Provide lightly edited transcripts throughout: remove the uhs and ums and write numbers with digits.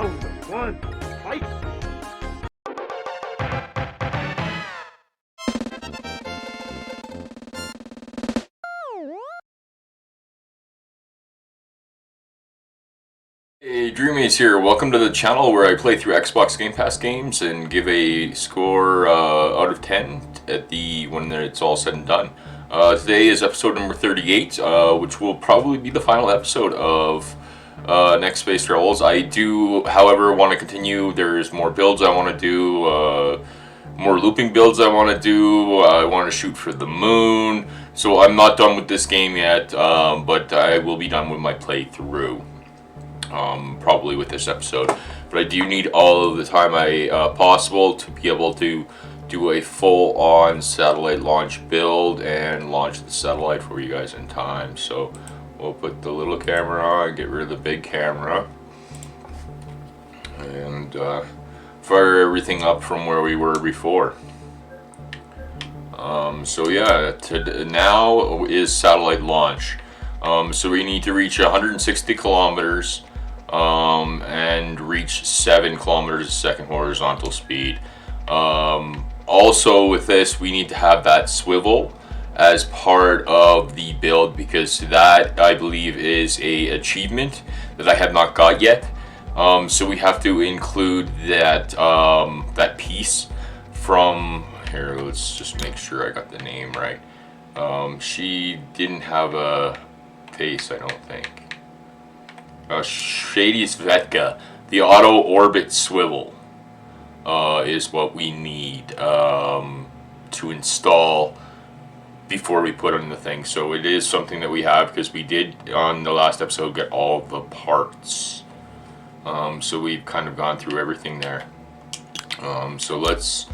Round one, fight! Hey, Dreammates here. Welcome to the channel where I play through Xbox Game Pass games and give a score out of 10 at when it's all said and done. Today is episode number 38, which will probably be the final episode of Next Space Rebels. I do, however, want to continue. There's more builds I want to do, more looping builds I want to do. I want to shoot for the moon. So I'm not done with this game yet, but I will be done with my playthrough. Probably with this episode, but I do need all of the time possible to be able to do a full-on satellite launch build and launch the satellite for you guys in time. So we'll put the little camera on, get rid of the big camera, and fire everything up from where we were before. So yeah, now is satellite launch. So we need to reach 160 kilometers and reach 7 kilometers a second horizontal speed. Also with this, we need to have that swivel as part of the build, because that, I believe, is a achievement that I have not got yet. So we have to include that that piece from here. Let's just make sure I got the name right. She didn't have a face, I don't think. Shady Svetka, the auto orbit swivel, is what we need to install before we put on the thing. So it is something that we have, because we did on the last episode get all the parts. So we've kind of gone through everything there. So let's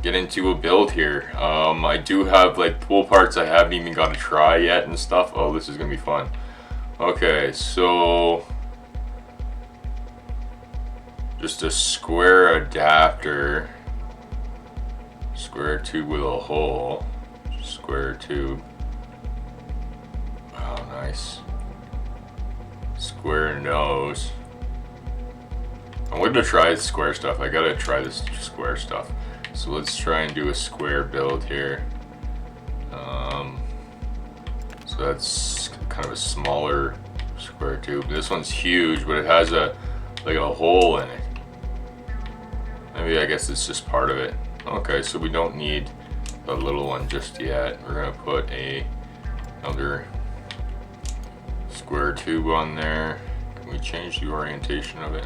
get into a build here. I do have like pool parts I haven't even got to try yet and stuff. Oh, this is gonna be fun. Okay, so just a square adapter, square tube with a hole, square tube. Oh, nice. Square nose. I'm going to try the square stuff. I gotta try this square stuff. So let's try and do a square build here. So that's kind of a smaller square tube. This one's huge, but it has a hole in it. Maybe, I guess it's just part of it. Okay, so we don't need the little one just yet. We're gonna put another square tube on there. Can we change the orientation of it?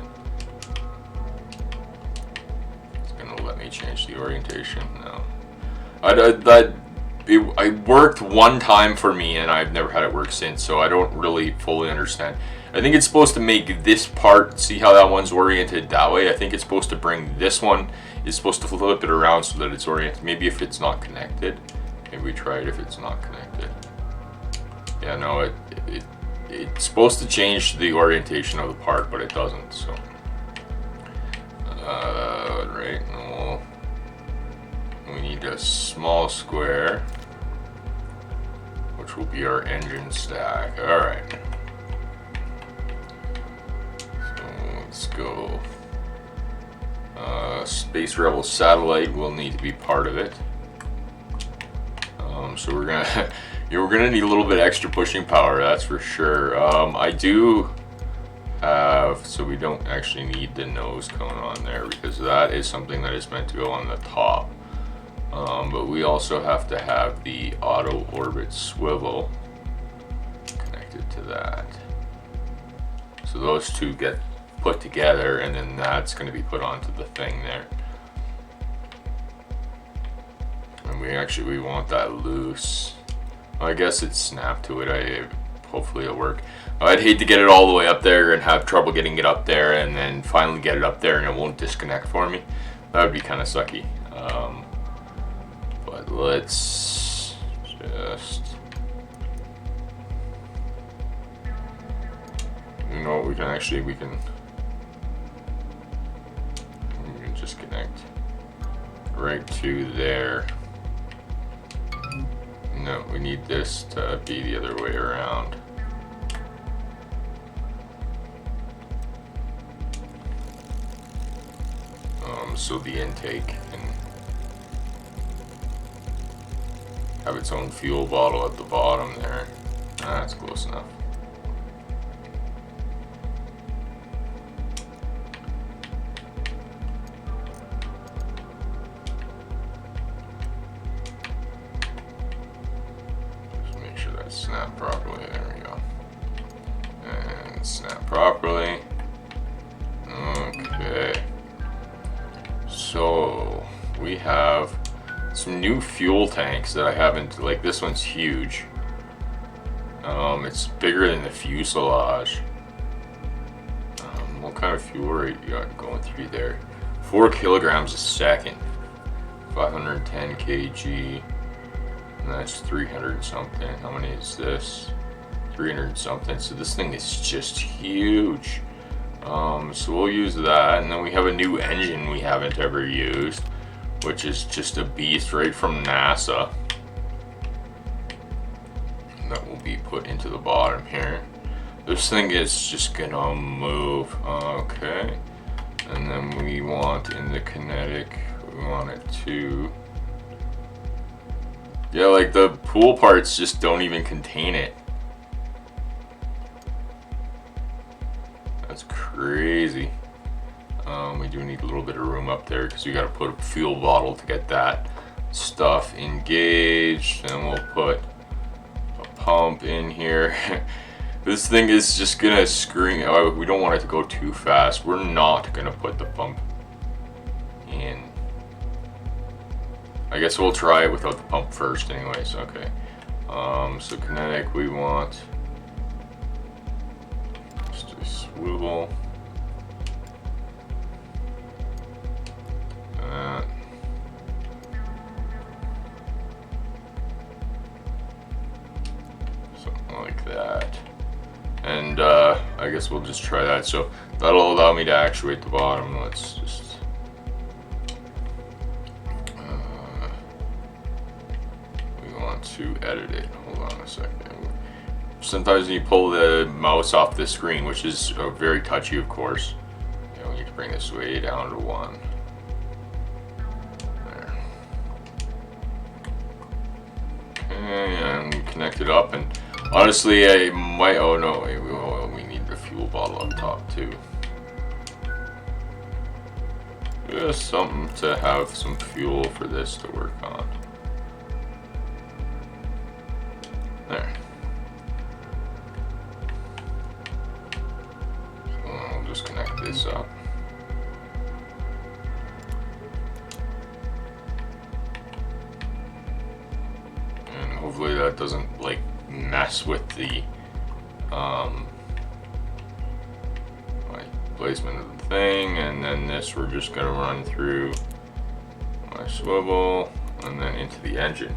It's gonna let me change the orientation. No. It worked one time for me, and I've never had it work since, so I don't really fully understand. I think it's supposed to make this part, see how that one's oriented that way? I think it's supposed to bring this one, it's supposed to flip it around so that it's oriented. Maybe if it's not connected. Maybe we try it if it's not connected. Yeah, no, it's supposed to change the orientation of the part, but it doesn't, so. Right, well, we need a small square, which will be our engine stack. Alright. So let's go. Space Rebel satellite will need to be part of it. So we're gonna need a little bit extra pushing power, that's for sure. I do have, so we don't actually need the nose cone on there, because that is something that is meant to go on the top. But we also have to have the auto orbit swivel connected to that. So those two get put together, and then that's going to be put onto the thing there. And we want that loose. Well, I guess it's snapped to it. Hopefully it'll work. I'd hate to get it all the way up there and have trouble getting it up there, and then finally get it up there and it won't disconnect for me. That would be kind of sucky. But let's just, you know what, we can just connect right to there. No, we need this to be the other way around. So the intake can have its own fuel bottle at the bottom there. That's close enough. Just make sure that's snapped properly. There we go. And snap properly. Okay. So we have some new fuel tanks that I haven't, like this one's huge. It's bigger than the fuselage. What kind of fuel rate you got going through there? 4 kilograms a second. 510 kg. And that's 300 something. How many is this? 300 something. So this thing is just huge. So we'll use that. And then we have a new engine we haven't ever used, which is just a beast right from NASA. That will be put into the bottom here. This thing is just gonna move. Okay. And then we want in the kinetic, we want it to, yeah, like the pool parts just don't even contain it. That's crazy. We do need a little bit of room up there because we got to put a fuel bottle to get that stuff engaged, and we'll put a pump in here. This thing is just gonna scream. Oh, we don't want it to go too fast. We're not gonna put the pump in. I guess we'll try it without the pump first anyways. Okay. So kinetic, we want just a swivel. Something like that. And I guess we'll just try that. So that'll allow me to actuate the bottom. Let's just we want to edit it. Hold on a second. Sometimes when you pull the mouse off the screen, which is very touchy, of course, we need to bring this way down to 1. There. Okay, and connect it up. And honestly, I might. Oh no, we need the fuel bottle up top too. Just something to have some fuel for this to work on. There. So I'll just connect this up. And hopefully that doesn't like mess with the like placement of the thing. And then this we're just gonna run through my swivel and then into the engine.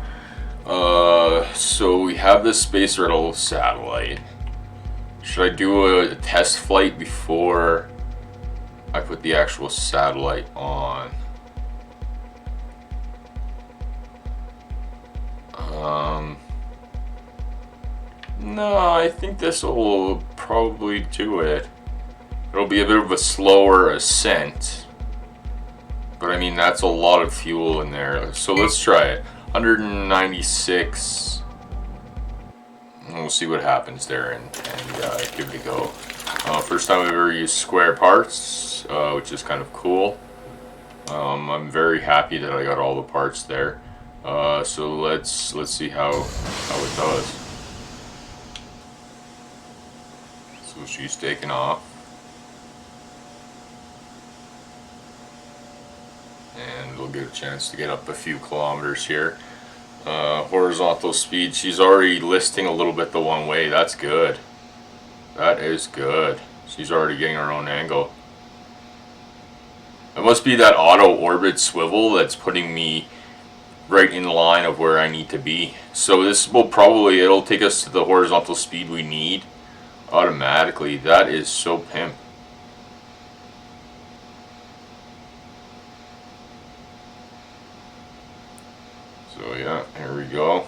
So we have this Space Shuttle satellite. Should I do a test flight before I put the actual satellite on? No, I think this will probably do it. It'll be a bit of a slower ascent, but I mean that's a lot of fuel in there. So let's try it. 196. And we'll see what happens there and give it a go. First time I've ever used square parts, which is kind of cool. I'm very happy that I got all the parts there. So let's see how it does. So she's taken off. And we'll get a chance to get up a few kilometers here. Horizontal speed, she's already listing a little bit the one way. That's good. That is good. She's already getting her own angle. It must be that auto orbit swivel that's putting me right in line of where I need to be. So this will probably, it'll take us to the horizontal speed we need automatically. That is so pimp. So yeah, here we go.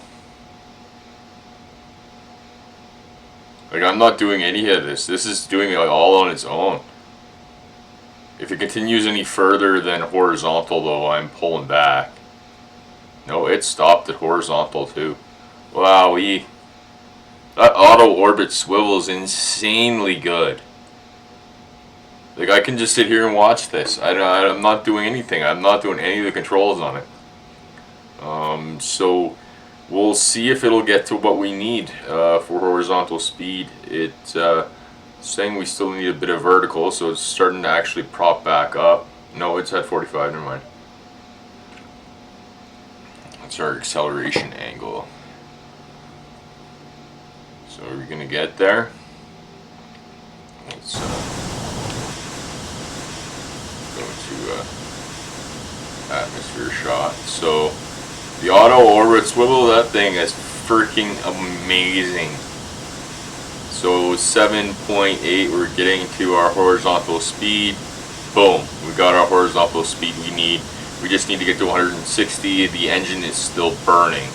Like I'm not doing any of this. This is doing it all on its own. If it continues any further than horizontal, though, I'm pulling back. No, it stopped at horizontal too. Wow, that auto orbit swivel is insanely good. Like, I can just sit here and watch this. I'm not doing anything. I'm not doing any of the controls on it. So we'll see if it'll get to what we need for horizontal speed. It's saying we still need a bit of vertical, so it's starting to actually prop back up. No, it's at 45, never mind. That's our acceleration angle. So are we gonna get there? Let's go to atmosphere shot. So the auto orbit swivel, that thing is freaking amazing. So 7.8, we're getting to our horizontal speed. Boom, we got our horizontal speed we need. We just need to get to 160. The engine is still burning.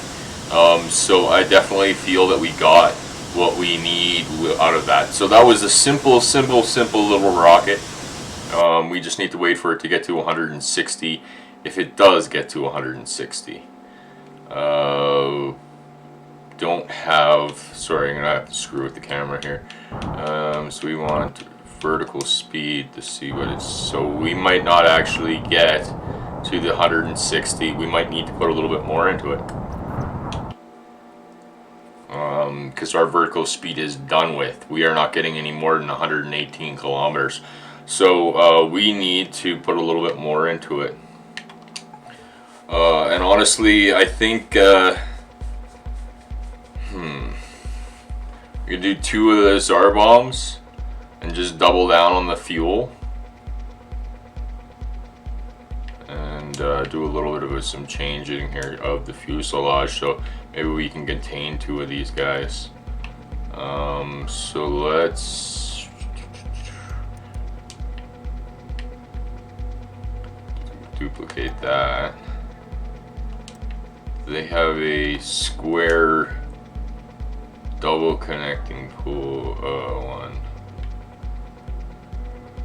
So I definitely feel that we got what we need out of that. So that was a simple little rocket. We just need to wait for it to get to 160. If it does get to 160. Don't have, sorry, I'm gonna have to screw with the camera here. So we want vertical speed to see what it's, so we might not actually get to the 160. We might need to put a little bit more into it. Because our vertical speed is done with. We are not getting any more than 118 kilometers. So we need to put a little bit more into it. And honestly, I think we could do 2 of the Tsar bombs and just double down on the fuel. And do a little bit of some changing here of the fuselage, so maybe we can contain 2 of these guys. So let's duplicate that. They have a square double connecting pool one.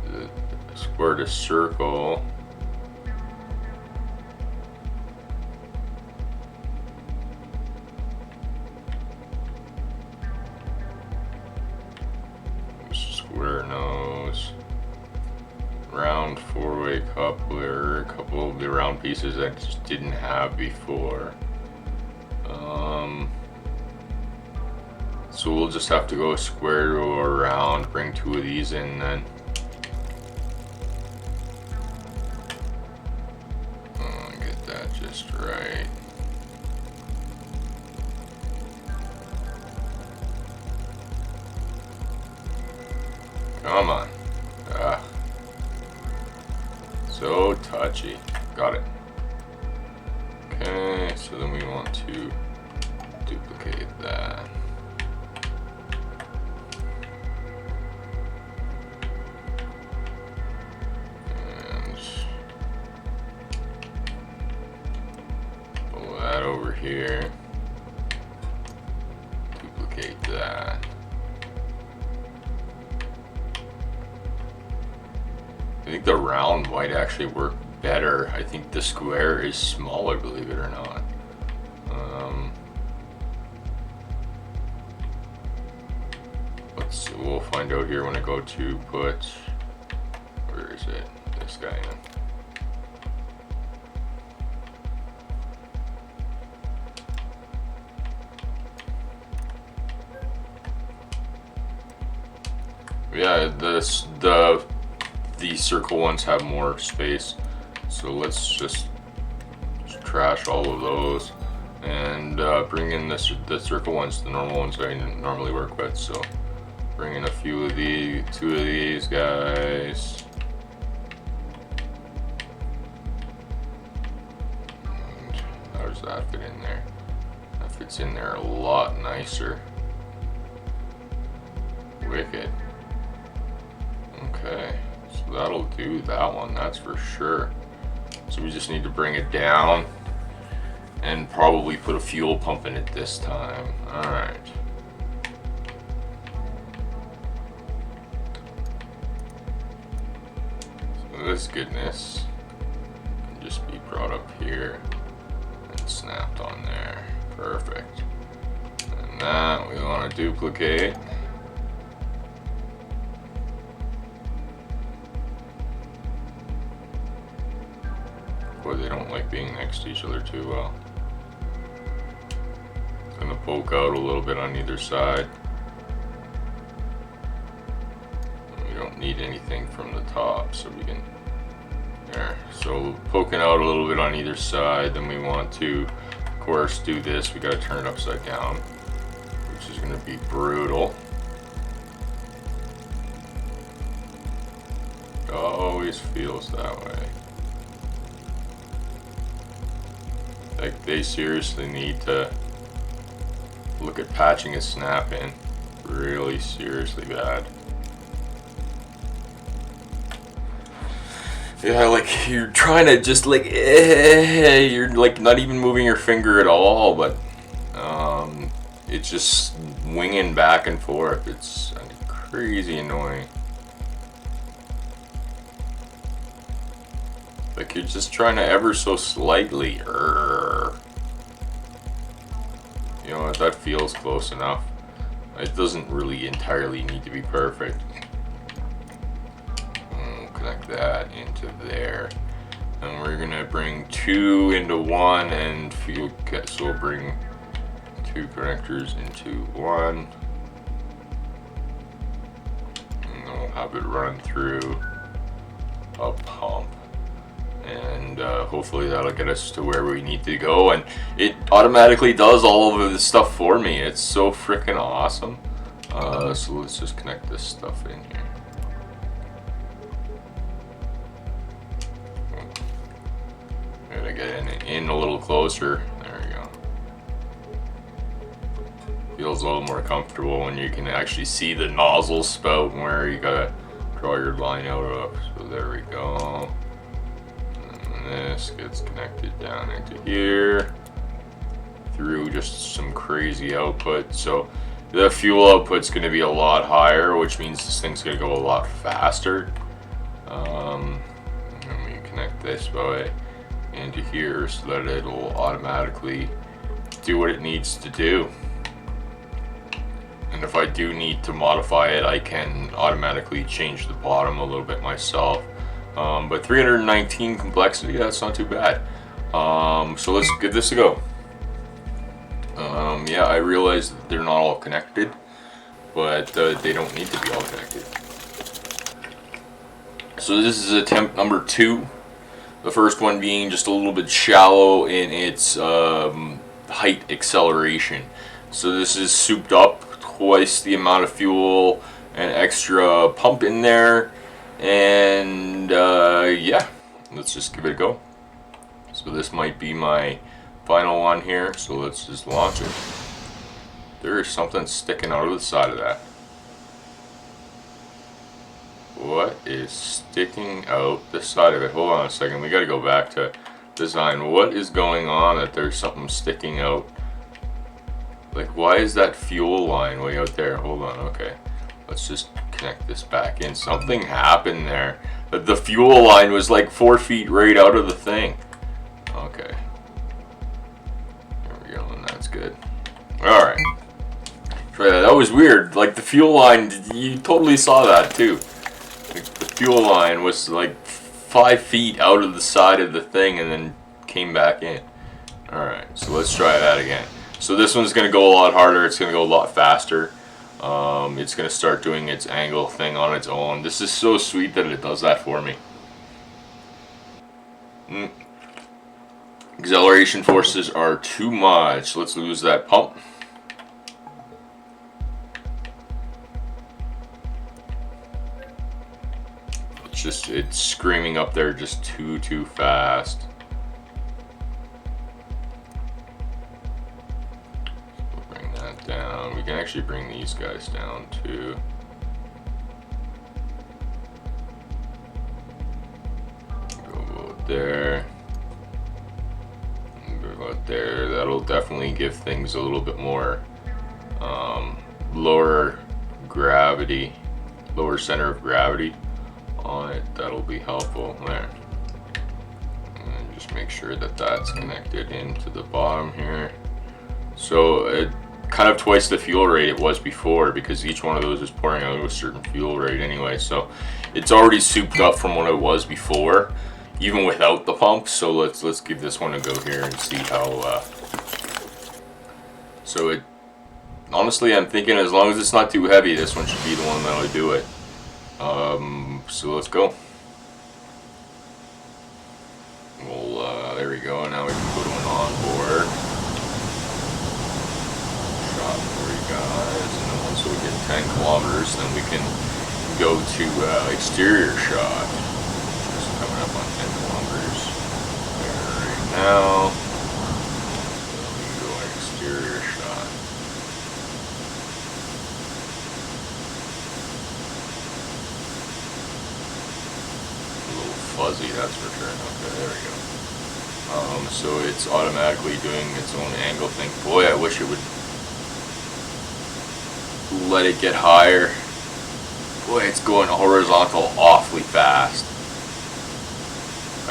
The square to circle. Square nose. Round 4-way coupler. A couple of the round pieces I just didn't have before. So we'll just have to go square to around, bring 2 of these in then. Get that just right. Come on. So touchy. Got it. Okay, so then we want to duplicate that. And pull that over here. Duplicate that. I think the round might actually work better. I think the square is smaller, believe it or not. We'll find out here when I go to put, where is it? This guy in. Yeah, the circle ones have more space, so let's just trash all of those and bring in the circle ones, the normal ones that I normally work with. So bring in a few of these, 2 of these guys. And how does that fit in there? That fits in there a lot nicer. Wicked. Okay, so that'll do that one, that's for sure. So we just need to bring it down and probably put a fuel pump in it this time. Alright. So this goodness can just be brought up here and snapped on there. Perfect. And that we want to duplicate. Boy, they don't like being next to each other too well. Gonna poke out a little bit on either side. We don't need anything from the top, so we can, there. So poking out a little bit on either side, then we want to, of course, do this. We gotta turn it upside down, which is gonna be brutal. Always feels that way. Like they seriously need to look at patching a snap in really seriously bad. Yeah, like you're trying to just like, you're like not even moving your finger at all, but it's just winging back and forth. It's crazy annoying. Like you're just trying to ever so slightly. You know what? That feels close enough. It doesn't really entirely need to be perfect. We'll connect that into there, and we're gonna bring 2 into 1, and so we'll bring 2 connectors into 1, and then we'll have it run through a pump. And hopefully that'll get us to where we need to go, and it automatically does all of this stuff for me. It's so freaking awesome. So let's just connect this stuff in here. Gotta get in a little closer. There we go. Feels a little more comfortable when you can actually see the nozzle spout and where you gotta draw your line out of. So there we go. This gets connected down into here through just some crazy output. So the fuel output's going to be a lot higher, which means this thing's going to go a lot faster. And we connect this way into here so that it'll automatically do what it needs to do. And if I do need to modify it, I can automatically change the bottom a little bit myself. But 319 complexity, that's not too bad. So let's give this a go. Yeah, I realize that they're not all connected, but they don't need to be all connected. So this is attempt number 2. The first one being just a little bit shallow in its height acceleration. So this is souped up, twice the amount of fuel and extra pump in there. And yeah, let's just give it a go. So this might be my final one here, so let's just launch it. There is something sticking out of the side of that. What is sticking out the side of it? Hold on a second, we gotta go back to design. What is going on that there's something sticking out? Like, why is that fuel line way out there? Hold on, okay. Let's just connect this back in. Something happened there. The fuel line was like 4 feet right out of the thing. Okay. There we go, and that's good. Alright. That was weird. Like the fuel line, you totally saw that too. Like, the fuel line was like 5 feet out of the side of the thing and then came back in. Alright, so let's try that again. So this one's going to go a lot harder. It's going to go a lot faster. It's going to start doing its angle thing on its own. This is so sweet that it does that for me. Acceleration forces are too much. Let's lose that pump. It's screaming up there just too fast. Down. We can actually bring these guys down too. Go out there. Go out there. That'll definitely give things a little bit more lower gravity, lower center of gravity on it, that'll be helpful there. And just make sure that that's connected into the bottom here. So it kind of twice the fuel rate it was before, because each one of those is pouring out a certain fuel rate anyway. So it's already souped up from what it was before, even without the pump. So let's give this one a go here and see how. So it honestly, I'm thinking as long as it's not too heavy, this one should be the one that'll do it. So let's go. Well, there we go. Now we can go to an onboard shot for you guys, and then once we get 10 kilometers, then we can go to exterior shot. Just coming up on 10 kilometers there right now. So we can go exterior shot. A little fuzzy, that's for sure. Okay, there we go. So it's automatically doing its own angle thing. Boy, I wish it would let it get higher. Boy, it's going horizontal awfully fast.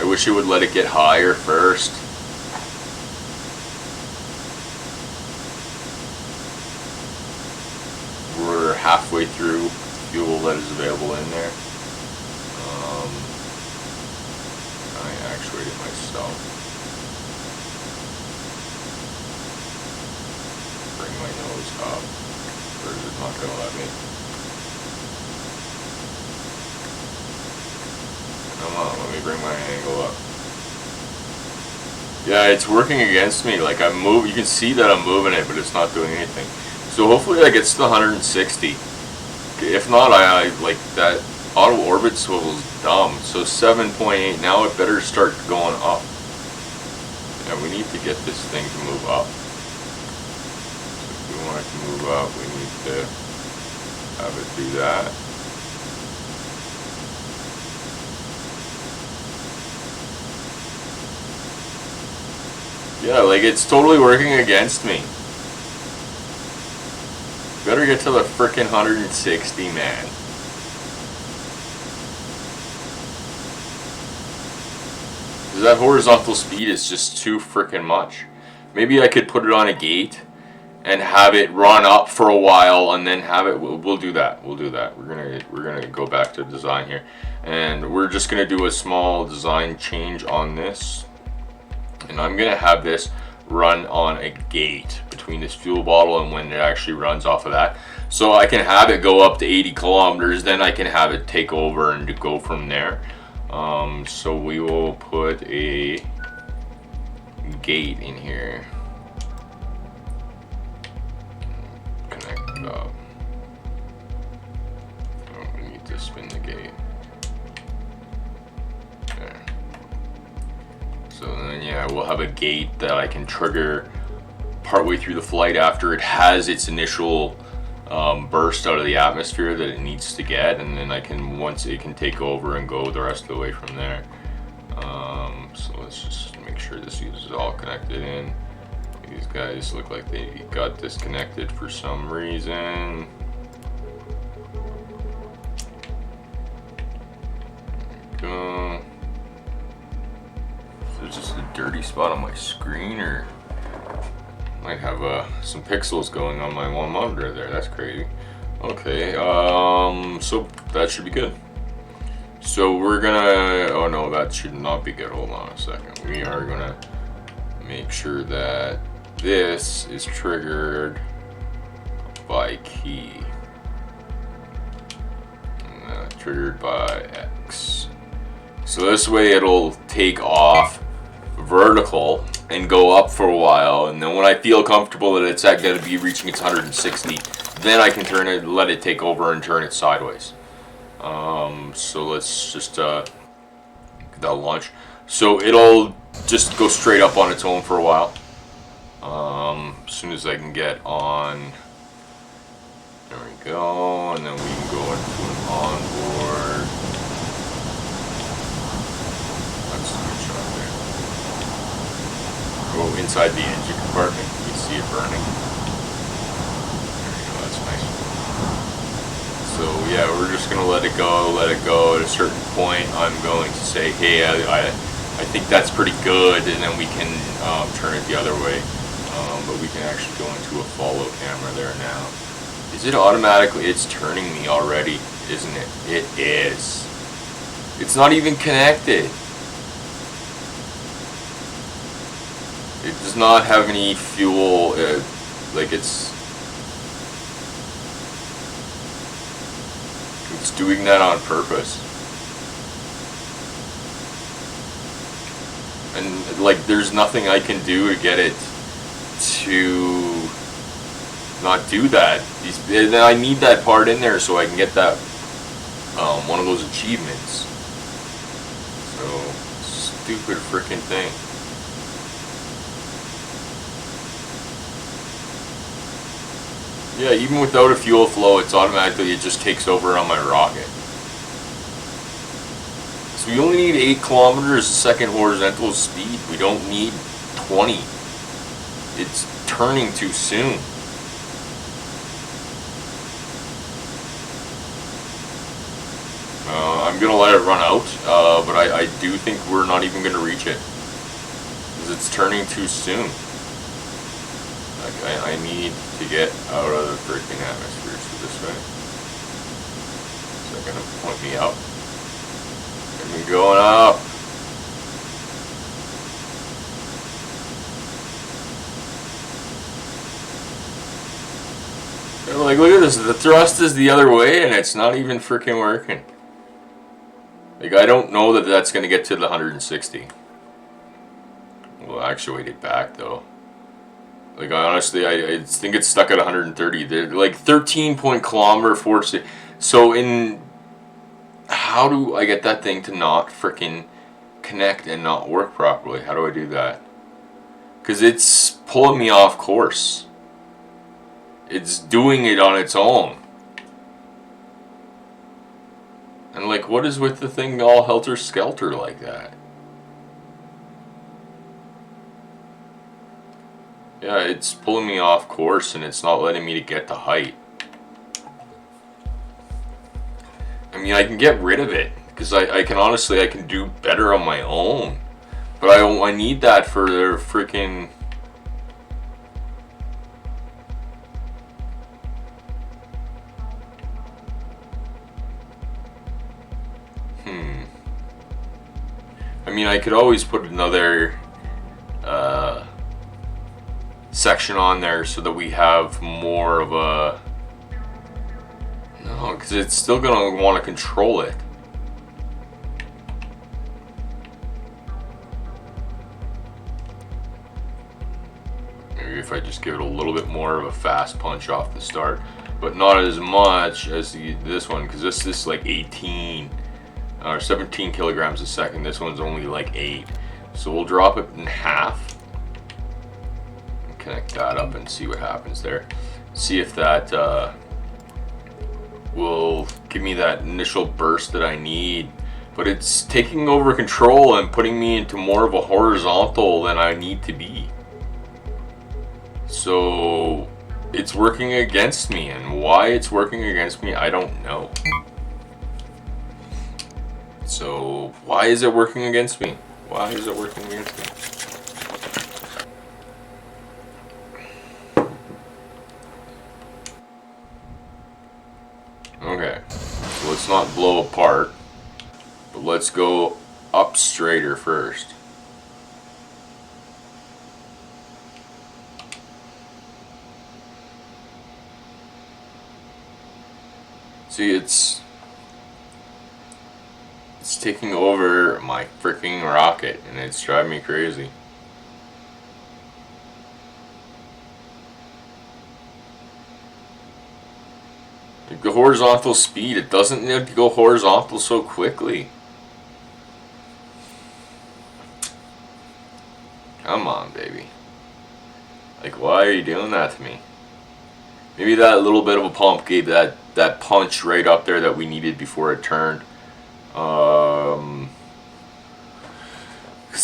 I wish it would let it get higher first. We're halfway through fuel that is available in there. I actuate it myself. Bring my nose up, or is it not going to let me? Come on, let me bring my angle up. Yeah, it's working against me. Like I'm moving, you can see that I'm moving it, but it's not doing anything. So hopefully that gets to 160. If not, I like that auto orbit swivel's dumb. So 7.8, now it better start going up. Yeah, we need to get this thing to move up. So if we want it to move up, we need to have it do that. Yeah, like it's totally working against me. Better get to the frickin' 160, man. That horizontal speed is just too frickin' much. Maybe I could put it on a gate and have it run up for a while and then have it. We'll do that. We'll do that. We're gonna go back to design here, and we're just gonna do a small design change on this. And I'm gonna have this run on a gate between this fuel bottle and when it actually runs off of that. So I can have it go up to 80 kilometers, then I can have it take over and go from there. So we will put a gate in here. Connect it up. Oh, we need to spin the gate. There. So then, yeah, we'll have a gate that I can trigger partway through the flight after it has its initial burst out of the atmosphere that it needs to get, and then I can, once it can take over and go the rest of the way from there. So let's just make sure this is all connected in. These guys look like they got disconnected for some reason. There we go. There's just a dirty spot on my screen, or might have some pixels going on my one monitor there. That's crazy. Okay, so that should be good. So we're gonna, oh no, that should not be good. Hold on a second. We are gonna make sure that this is triggered by key. Triggered by X. So this way it'll take off vertical and go up for a while, and then when I feel comfortable that it's going to be reaching its 160, then I can turn it, let it take over and turn it sideways. So let's just get that launch. So it'll just go straight up on its own for a while. As soon as I can get on, there we go, and then we can go into an onboard. That's a good shot there. Go inside the engine compartment. You can see it burning. There we go. That's nice. So yeah, we're just just going to let it go. At a certain point, I'm going to say, hey, I think that's pretty good, and then we can turn it the other way. But we can actually go into a follow camera there now. Is it automatically? It's turning me already, isn't it? It is. It's not even connected. It does not have any fuel, like it's doing that on purpose. And like there's nothing I can do to get it to not do that. I need that part in there so I can get that one of those achievements. So stupid freaking thing. Yeah, even without a fuel flow, it just takes over on my rocket. So we only need 8 kilometers a second horizontal speed. We don't need 20. It's turning too soon. I'm gonna let it run out, but I do think we're not even gonna reach it because it's turning too soon. Like I need to get out of the freaking atmosphere. So this way. Is that gonna point me up? Get me going up. Like, look at this. The thrust is the other way, and it's not even freaking working. Like, I don't know that that's going to get to the 160. We'll actuate it back, though. Like, honestly, I think it's stuck at 130. They're like 13-kilometer force. So, how do I get that thing to not freaking connect and not work properly? How do I do that? Because it's pulling me off course. It's doing it on its own. And like, what is with the thing all helter-skelter like that? Yeah, it's pulling me off course and it's not letting me to get the height. I mean, I can get rid of it because I can honestly, I can do better on my own. But I need that for their freaking... I mean, I could always put another section on there so that we have more of a... No, because it's still going to want to control it. Maybe if I just give it a little bit more of a fast punch off the start. But not as much as this one, because this is like 18 or 17 kilograms a second. This one's only like 8. So we'll drop it in half. Connect that up and see what happens there. See if that will give me that initial burst that I need. But it's taking over control and putting me into more of a horizontal than I need to be. So it's working against me, and why it's working against me, I don't know. So why is it working against me? Why is it working against me? Okay, so let's not blow apart, but let's go up straighter first. See, it's taking over my freaking rocket, and it's driving me crazy. The horizontal speed, it doesn't need to go horizontal so quickly. Come on, baby. Like, why are you doing that to me? Maybe that little bit of a pump gave that punch right up there that we needed before it turned. Because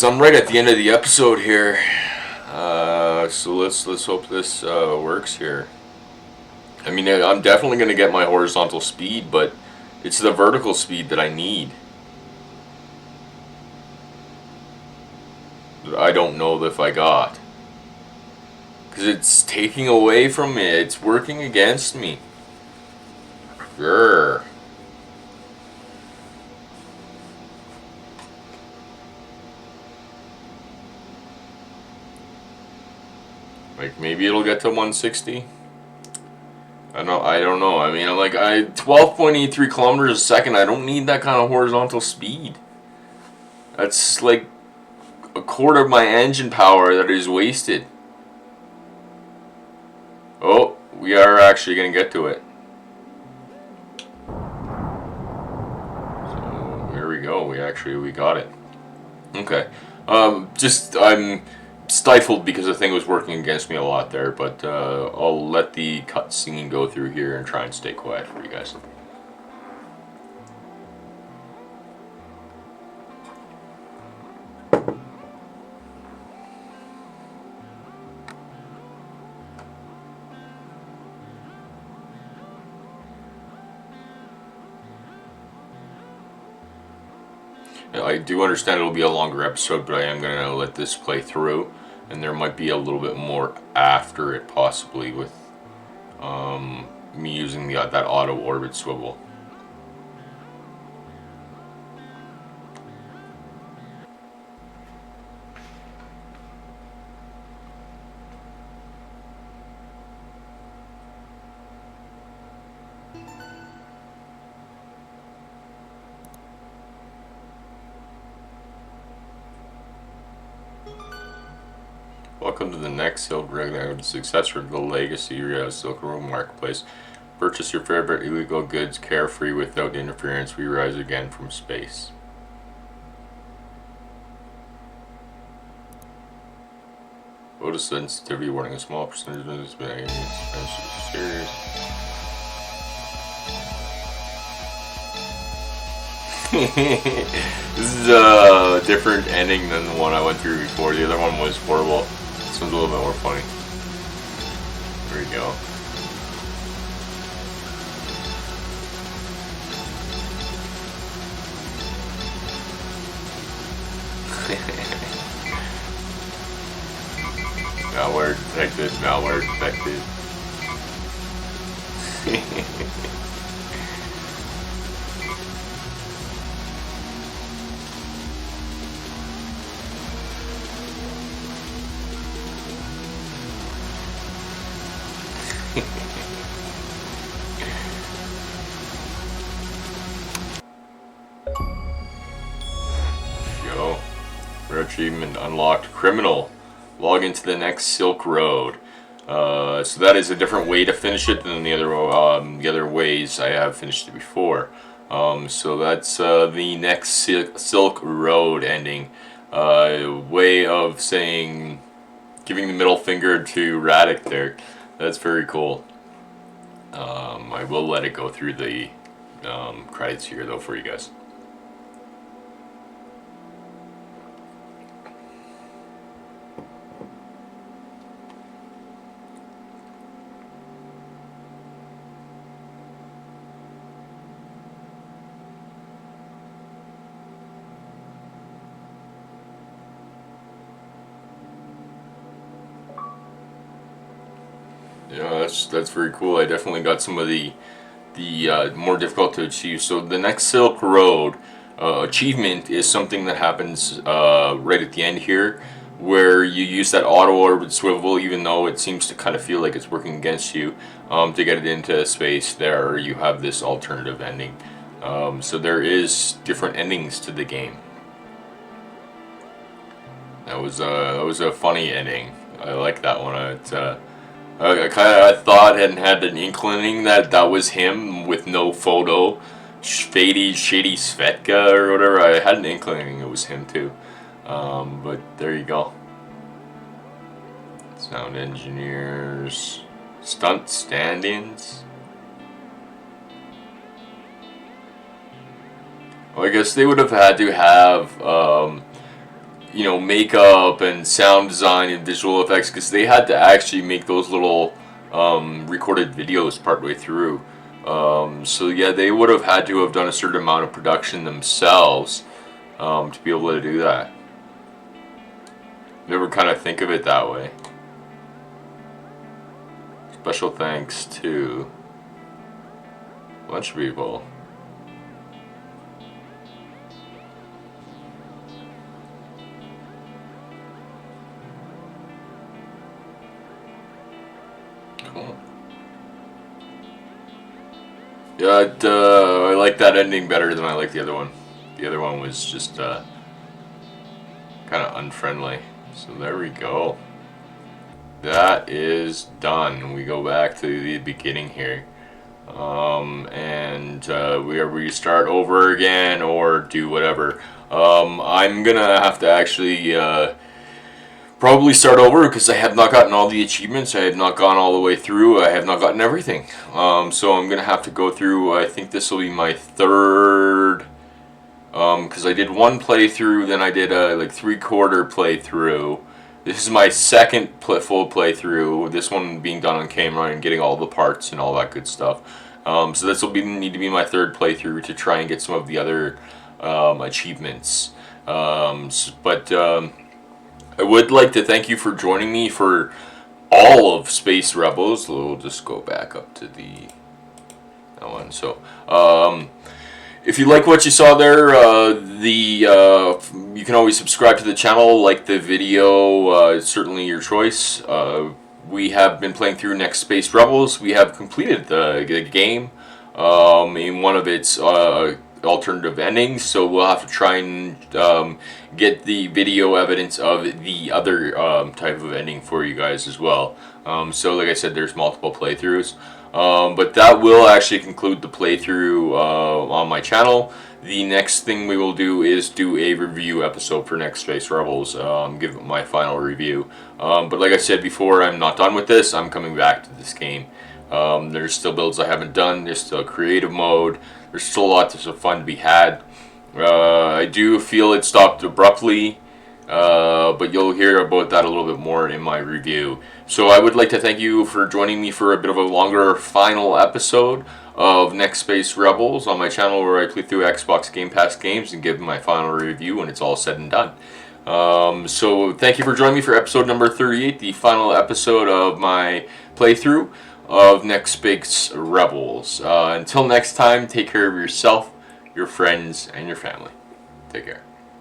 I'm right at the end of the episode here. So let's hope this works here. I mean, I'm definitely going to get my horizontal speed, but It's the vertical speed that I need. That I don't know if I got. Because it's taking away from me. It's working against me. Grr. Like, maybe it'll get to 160? I don't know. I mean, I'm like, 12.83 kilometers a second. I don't need that kind of horizontal speed. That's like a quarter of my engine power that is wasted. Oh, we are actually going to get to it. So, here we go. We got it. Okay. I'm stifled because the thing was working against me a lot there, but I'll let the cutscene go through here and try and stay quiet for you guys. I do understand it'll be a longer episode, but I am going to let this play through, and there might be a little bit more after it, possibly, with me using that auto orbit swivel. Welcome to the next Silk Road, the successor of the legacy Silk Road Marketplace. Purchase your favorite illegal goods carefree without interference. We rise again from space. Photo sensitivity warning: a small percentage of this being serious. This is a different ending than the one I went through before. The other one was horrible. This one's a little bit more funny. There we go. Malware detected, malware detected. Go. Rare achievement unlocked. Criminal. Log into the next Silk Road. So that is a different way to finish it than the other ways I have finished it before. So that's the next Silk Road ending. Way of saying, giving the middle finger to Radek there. That's very cool. I will let it go through the credits here though for you guys. Yeah, that's very cool. I definitely got some of the more difficult to achieve. So the next Silk Road achievement is something that happens right at the end here, where you use that auto orbit swivel, even though it seems to kind of feel like it's working against you, to get it into space. There, you have this alternative ending. So there is different endings to the game. That was a funny ending. I like that one. I thought and had an inkling that was him with no photo. Shady Svetka or whatever. I had an inkling it was him too. But there you go. Sound engineers. Stunt stand-ins. Well, I guess they would have had to have you know, makeup and sound design and visual effects, because they had to actually make those little recorded videos partway through So yeah, they would have had to have done a certain amount of production themselves to be able to do that. Never kind of think of it that way. Special thanks to a bunch of people. Cool. Yeah, I like that ending better than I like the other one. The other one was just kind of unfriendly. So there we go. That is done. We go back to the beginning here. And we restart over again or do whatever. I'm gonna have to actually probably start over because I have not gotten all the achievements. I have not gone all the way through. I have not gotten everything. So I'm gonna have to go through. I think this will be my third. Because I did one playthrough, then I did a like 3/4 playthrough. This is my second full playthrough. This one being done on camera and getting all the parts and all that good stuff. So this will need to be my third playthrough to try and get some of the other achievements. I would like to thank you for joining me for all of Space Rebels. We'll just go back up to that one. So, if you like what you saw there, you can always subscribe to the channel, like the video. It's certainly your choice. We have been playing through Next Space Rebels. We have completed the game in one of its alternative endings, so we'll have to try and get the video evidence of the other type of ending for you guys as well. So like I said, there's multiple playthroughs, but that will actually conclude the playthrough on my channel. The next thing we will do is do a review episode for Next Space Rebels, give it my final review. But like I said before, I'm not done with this. I'm coming back to this game. There's still builds I haven't done. There's still creative mode. There's still lots of fun to be had. I do feel it stopped abruptly, but you'll hear about that a little bit more in my review. So I would like to thank you for joining me for a bit of a longer final episode of Next Space Rebels on my channel, where I play through Xbox Game Pass games and give my final review when it's all said and done. So thank you for joining me for episode number 38, the final episode of my playthrough of Next Space Rebels. Until next time, take care of yourself, your friends, and your family. Take care.